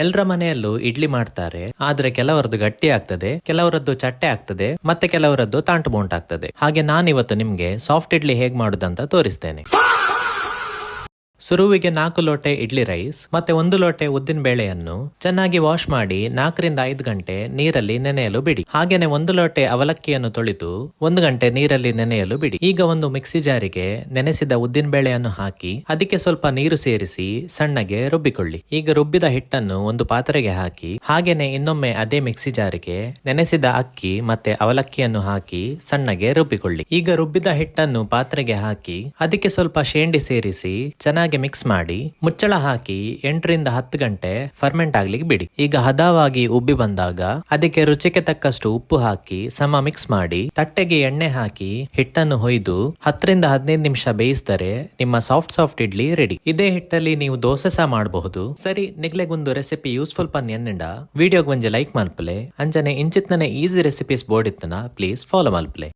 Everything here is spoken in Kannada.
ಎಲ್ಲರ ಮನೆಯಲ್ಲೂ ಇಡ್ಲಿ ಮಾಡ್ತಾರೆ, ಆದ್ರೆ ಕೆಲವರದ್ದು ಗಟ್ಟಿ ಆಗ್ತದೆ, ಕೆಲವರದ್ದು ಚಟ್ಟೆ ಆಗ್ತದೆ, ಮತ್ತೆ ಕೆಲವರದ್ದು ತಾಂಟು ಬೋಂಟ್ ಆಗ್ತದೆ. ಹಾಗೆ ನಾನಿವತ್ತು ನಿಮ್ಗೆ ಸಾಫ್ಟ್ ಇಡ್ಲಿ ಹೇಗ್ ಮಾಡುದಂತ ತೋರಿಸ್ತೇನೆ. ಸುರುವಿಗೆ 4 ಲೋಟೆ ಇಡ್ಲಿ ರೈಸ್ ಮತ್ತೆ 1 ಲೋಟೆ ಉದ್ದಿನ ಬೇಳೆಯನ್ನು ಚೆನ್ನಾಗಿ ವಾಶ್ ಮಾಡಿ 4 ರಿಂದ 5 ಗಂಟೆ ನೀರಲ್ಲಿ ನೆನೆಯಲು ಬಿಡಿ. ಹಾಗೇನೆ 1 ಲೋಟೆ ಅವಲಕ್ಕಿಯನ್ನು ತೊಳೆದು 1 ಗಂಟೆ ನೀರಲ್ಲಿ ನೆನೆಯಲು ಬಿಡಿ. ಈಗ ಒಂದು ಮಿಕ್ಸಿ ಜಾರಿಗೆ ನೆನೆಸಿದ ಉದ್ದಿನ ಬೇಳೆಯನ್ನು ಹಾಕಿ ಅದಕ್ಕೆ ಸ್ವಲ್ಪ ನೀರು ಸೇರಿಸಿ ಸಣ್ಣಗೆ ರುಬ್ಬಿಕೊಳ್ಳಿ. ಈಗ ರುಬ್ಬಿದ ಹಿಟ್ಟನ್ನು ಒಂದು ಪಾತ್ರೆಗೆ ಹಾಕಿ ಹಾಗೇನೆ ಇನ್ನೊಮ್ಮೆ ಅದೇ ಮಿಕ್ಸಿ ಜಾರಿಗೆ ನೆನೆಸಿದ ಅಕ್ಕಿ ಮತ್ತೆ ಅವಲಕ್ಕಿಯನ್ನು ಹಾಕಿ ಸಣ್ಣಗೆ ರುಬ್ಬಿಕೊಳ್ಳಿ. ಈಗ ರುಬ್ಬಿದ ಹಿಟ್ಟನ್ನು ಪಾತ್ರೆಗೆ ಹಾಕಿ ಅದಕ್ಕೆ ಸ್ವಲ್ಪ ಶೇಂಡಿ ಸೇರಿಸಿ ಚೆನ್ನಾಗಿ ಮಿಕ್ಸ್ ಮಾಡಿ ಮುಚ್ಚಳ ಹಾಕಿ 8 ರಿಂದ 10 ಗಂಟೆ ಫರ್ಮೆಂಟ್ ಆಗ್ಲಿಕ್ಕೆ ಬಿಡಿ. ಈಗ ಹದವಾಗಿ ಉಬ್ಬಿ ಬಂದಾಗ ಅದಕ್ಕೆ ರುಚಿಗೆ ತಕ್ಕಷ್ಟು ಉಪ್ಪು ಹಾಕಿ ಸಮ ಮಿಕ್ಸ್ ಮಾಡಿ ತಟ್ಟೆಗೆ ಎಣ್ಣೆ ಹಾಕಿ ಹಿಟ್ಟನ್ನು ಹೊಯ್ದು 10 ರಿಂದ 15 ನಿಮಿಷ ಬೇಯಿಸಿದರೆ ನಿಮ್ಮ ಸಾಫ್ಟ್ ಇಡ್ಲಿ ರೆಡಿ. ಇದೇ ಹಿಟ್ಟಲ್ಲಿ ನೀವು ದೋಸೆ ಸಹ ಮಾಡಬಹುದು. ಸರಿ, ನಿಗ್ಲೆಗೊಂದು ರೆಸಿಪಿ ಯೂಸ್ಫುಲ್ ಪನ್ ಎನ್ನಿಂಡ ವಿಡಿಯೋಗೆ ಒಂಜಿ ಲೈಕ್ ಮಲ್ಪಲೆ, ಅಂಚನೆ ಇಂಚಿತ್ನನೆ ಈಸಿ ರೆಸಿಪೀಸ್ ಬೋರ್ಡ್ ಇತ್ತನ ಪ್ಲೀಸ್ ಫಾಲೋ ಮಲ್ಪಲೆ.